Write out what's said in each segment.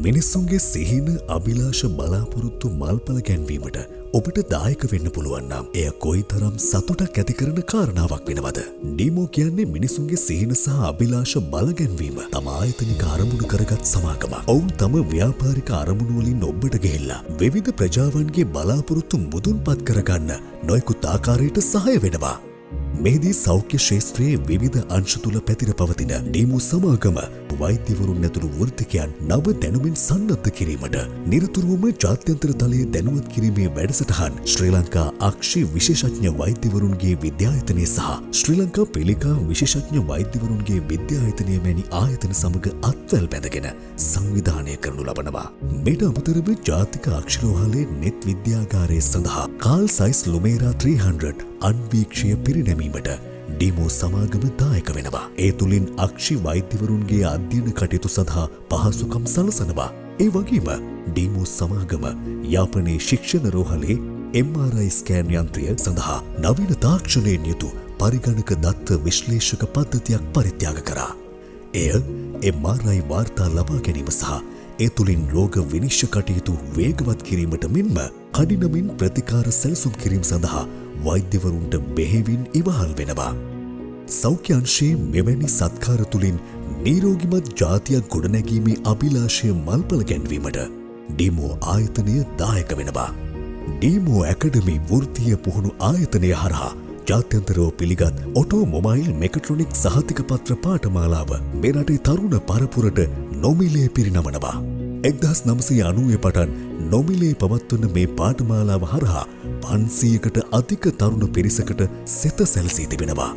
මිනිස්සුන්ගේ සිහින අභිලාෂ බලාපොරොත්තු මල්පල ගැන්වීමට ඔබට දායක වෙන්න පුළුවන් නම් එය කොයිතරම් සතුටක් ඇති කරන කාරණාවක් වෙනවද? ඩීමෝ කියන්නේ මිනිසුන්ගේ සිහින සහ අභිලාෂ බල ගැන්වීම තම ආයතනික අරමුණු කරගත් සමාගමක්. ඔවුන් තම ව්‍යාපාරික අරමුණු වලින් ඔබට ගෙහිලා විවිධ ප්‍රජාවන්ගේ බලාපොරොත්තු මුදුන්පත් කරගන්න නොයෙකුත් ආකාරයට සහාය වෙනවා. මෙහිදී සෞඛ්‍ය ශේත්‍රයේ විවිධ අංශ තුල පැතිර පවතින ඩීමෝ සමාගම වෛද්‍යවරුන් ඇතුළු වෘත්තිකයන් නව දැනුමින් සන්නද්ධ කිරීමට නිරතුරුවම ජාත්‍යන්තර තලයේ දැනුවත් කිරීමේ වැඩසටහන් ශ්‍රී ලංකා අක්ෂි විශේෂඥ වෛද්‍යවරුන්ගේ විද්‍යායතනය සහ ශ්‍රී ලංකා පිළිකා විශේෂඥ වෛද්‍යවරුන්ගේ විද්‍යායතනය වැනි ආයතන සමග අත්වැල් බැඳගෙන සංවිධානය කරනු ලබනවා. මෙට අමතරව ජාතික අක්ෂරෝහලේ නෙත් විද්‍යාගාරය සඳහා කාල් සයිස් ලුමේරා 300 අන්වීක්ෂය පිරිනැමීමට ඩීමෝ සමාගම දායක වෙනවා. ඒ තුලින් අක්ෂි වෛද්‍යවරුන්ගේ අධ්‍යයන කටයුතු සඳහා පහසුකම් සලසනවා. ඒ වගේම ඩීමෝ සමාගම යාපනයේ ශික්ෂණ රෝහලේ MRI ස්කෑන් යන්ත්‍රය සඳහා නවීන තාක්ෂණයෙන් යුතු පරිගණක දත්ත විශ්ලේෂක පද්ධතියක් පරිත්‍යාග කරා. එය MRI වාර්තා ලබා ගැනීම සහ ඒ තුලින් රෝග විනිශ්චය කටයුතු වේගවත් කිරීමට මෙන්ම කඩිනමින් ප්‍රතිකාර සැලසුම් කිරීම සඳහා වෛද්‍යවරුන්ට බෙහෙවින් ඉවහල් වෙනවා. සෞඛ්‍ය අංශයේ මෙවැනි සත්කාර තුලින් නිරෝගිමත් ජාතියක් ගොඩනැගීමේ අභිලාෂය මල්පල ගැන්වීමට ඩීමෝ ආයතනය දායක වෙනවා. ඩීමෝ ඇකඩමි වෘත්තීය පුහුණු ආයතනය හරහා ජාත්‍යන්තරව පිළිගත් ඔටෝ මොබයිල් මෙකට්‍රොනික් සහතික පත්‍ර පාඨමාලාව මේ රටේ තරුණ පරපුරට නොමිලේ පිරිනමනවා. 1990 පටන් නොමිලේ පවත්වන මේ පාඨමාලාව හරහා 500කට අධික තරුණ පිරිසකට සෙත සැලසී තිබෙනවා.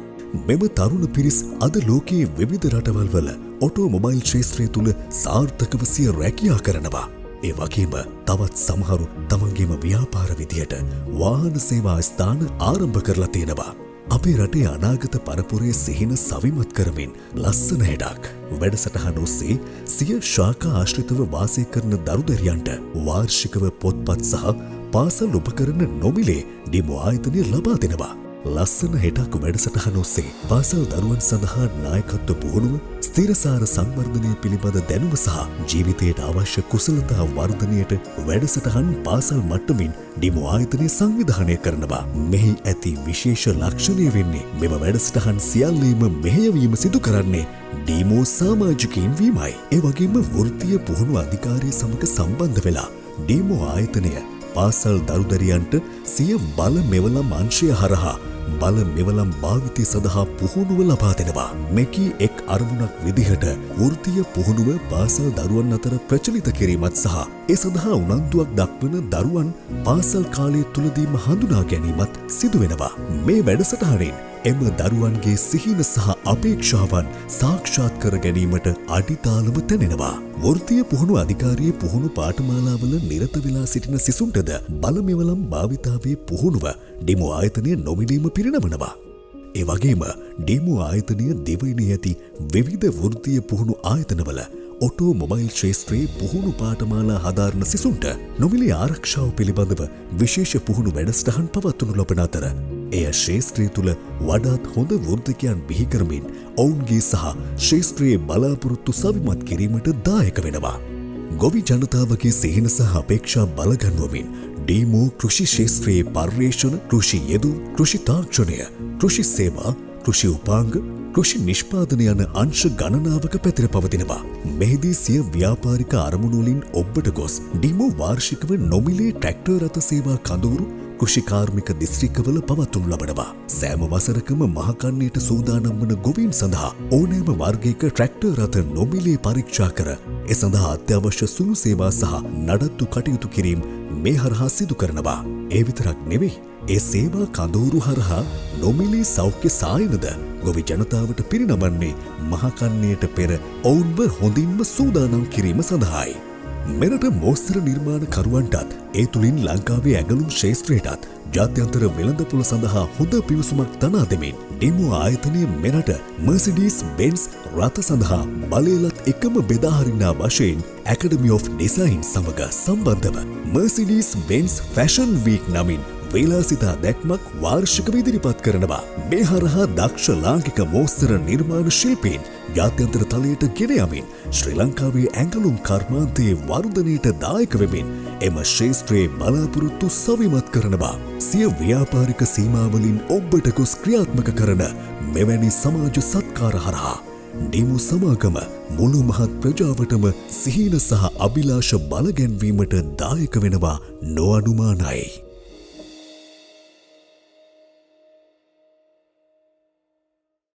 මෙම තරුණ පිරිස් අද ලෝකයේ විවිධ රටවල් වල ඔටෝ මොබයිල් ක්ෂේත්‍රය තුල සාර්ථකව සිය රැකියා කරනවා. ඒ වගේම තවත් සමහරු තමන්ගේම ව්‍යාපාර විදියට වාහන සේවා ස්ථාන ආරම්භ කරලා තියෙනවා. අපේ රටේ අනාගත පරපුරේ සිහින සවිමත් කරමින් ලස්සන හෙඩක් වැඩසටහන ඔස්සේ සිය ශාඛා ආශ්‍රිතව වාසය කරන දරුදැරියන්ට වාර්ෂිකව පොත්පත් සහ පාසල් උපකරණ නොමිලේ ඩීමෝ ආයතනය ලබා දෙනවා. ලස්සන හෙටක් වැඩසටහන ඔස්සේ පාසල් දරුවන් සඳහා නායකත්ව පුහුණුව, ස්ථිරසාර සංවර්ධනය පිළිබඳ දැනුම සහ ජීවිතයට අවශ්‍ය කුසලතා වර්ධනයට වැඩසටහන් පාසල් මට්ටමින් ඩීමෝ ආයතනය සංවිධානය කරනවා. මෙහි ඇති විශේෂ ලක්ෂණය වෙන්නේ මෙම වැඩසටහන් සියල්ලේම මෙහෙයවීම සිදු කරන්නේ ඩීමෝ සමාජිකයින් වීමයි. ඒ වගේම වෘත්තීය පුහුණු අධිකාරිය සමග සම්බන්ධ වෙලා ඩීමෝ ආයතනය පාසල් දරුදරියන්ට සිය බල මෙවලම් අංශය හරහා බල මෙවලම් භාවිතය සඳහා පුහුණුව ලබා දෙනවා. මෙකී එක් අරමුණක් විදිහට වෘත්තීය පුහුණුව පාසල් දරුවන් අතර ප්‍රචලිත කිරීමත් සහ ඒ සඳහා උනන්දුවක් දක්වන දරුවන් පාසල් කාලය තුලදීම හඳුනා ගැනීමත් සිදු වෙනවා. මේ වැඩසටහනෙන් එම දරුවන්ගේ සිහින සහ අපේක්ෂාවන් සාක්ෂාත් කර ගැනීමට අඩිතාලම තැනෙනවා. වෘත්තීය පුහුණු අධිකාරියේ පුහුණු පාඨමාලාවල නිරත වෙලා සිටින සිසුන්ටද බලමෙවලම් භාවිතාවේ පුහුණුව ඩීමෝ ආයතනය නොමිලේම පිරිනමනවා. ඒ වගේම ඩීමෝ ආයතනය දෙවයිනේ ඇති විවිධ වෘත්තීය පුහුණු ආයතනවල ඔටෝ මොබයිල් ක්ෂේත්‍රයේ පුහුණු පාඨමාලා හදාරන සිසුන්ට නොමිලේ ආරක්ෂාව පිළිබඳව විශේෂ පුහුණු වැඩසටහන් පවත්වනු ලබන අතර එය ක්ෂේත්‍රය තුළ වඩාත් හොඳ වෘත්තිකයන් බිහි කරමින් ඔවුන්ගේ සහ ක්ෂේත්‍රයේ බලාපොරොත්තු සවිමත් කිරීමට දායක වෙනවා. ගොවි ජනතාවගේ සිහින සහ අපේක්ෂා බලගන්වමින් ඩීමෝ කෘෂි ක්ෂේත්‍රයේ පර්යේෂණ, කෘෂි යෙදුම්, කෘෂි තාක්ෂණය, කෘෂි සේවා, කෘෂි උපාංග, කෘෂි නිෂ්පාදන යන අංශ ගණනාවක පැතිර පවතිනවා. මෙහිදී සිය ව්‍යාපාරික අරමුණු වලින් ඔබට ගොස් ඩීමෝ වාර්ෂිකව නොමිලේ ට්‍රැක්ටර් රථ සේවා කඳවුරු කෘෂි කාර්මික දිස්ත්‍රික්කවල පවත්වනු ලබනවා. සෑම වසරකම මහකන්නයට සූදානම් වන ගොවීන් සඳහා ඕනෑම වර්ගයක ට්‍රැක්ටර් රථ නොමිලේ පරීක්ෂා කර ඒ සඳහා අත්‍යවශ්‍ය සුළු සේවා සහ නඩත්තු කටයුතු කිරීම මේ හරහා සිදු කරනවා. ඒ විතරක් නෙවෙයි, ඒ සේවා කඳවුරු හරහා නොමිලේ සෞඛ්‍ය සායනද ගොවි ජනතාවට පිරිනමන්නේ මහකන්නයට පෙර ඔවුන්ව හොඳින්ම සූදානම් කිරීම සඳහායි. මෙරට මෝස්තර නිර්මාණකරුවන්ටත් ඒ තුළින් ලංකාවේ ඇගලුම් ක්ෂේත්‍රයටත් ජාත්‍යන්තර වෙළඳපොළ සඳහා හොඳ පිවිසුමක් තනා දෙමින් ඩීමෝ ආයතනය මෙරට මර්සිඩීස් බෙන්ස් රථ සඳහා බලයලත් එකම බෙදාහරින්නා වශයෙන් ඇකඩමි ඔෆ් ඩිසයින් සමග සම්බන්ධව මර්සිඩීස් බෙන්ස් ෆැෂන් වීක් නමින් වේලාසිතා දැක්මක් වාර්ෂිකව ඉදිරිපත් කරනවා. මේ හරහා දක්ෂ ලාංකික මෝස්තර නිර්මාණ ශිල්පීන් ජාත්‍යන්තර තලයට ගෙන යමින් ශ්‍රී ලංකාවේ ඇඟලුම් කර්මාන්තයේ වර්ධනයට දායක වෙමින් එම ශේෂ්ත්‍රයේ බලාපොරොත්තු සවිමත් කරනවා. සිය ව්‍යාපාරික සීමාවලින් ඔබට ගොස් ක්‍රියාත්මක කරන මෙවැනි සමාජ සත්කාර හරහා ඩීමු සමාගම මුළු මහත් ප්‍රජාවටම සිහින සහ අභිලාෂ බලගැන්වීමට දායක වෙනවා නොඅනුමානයි.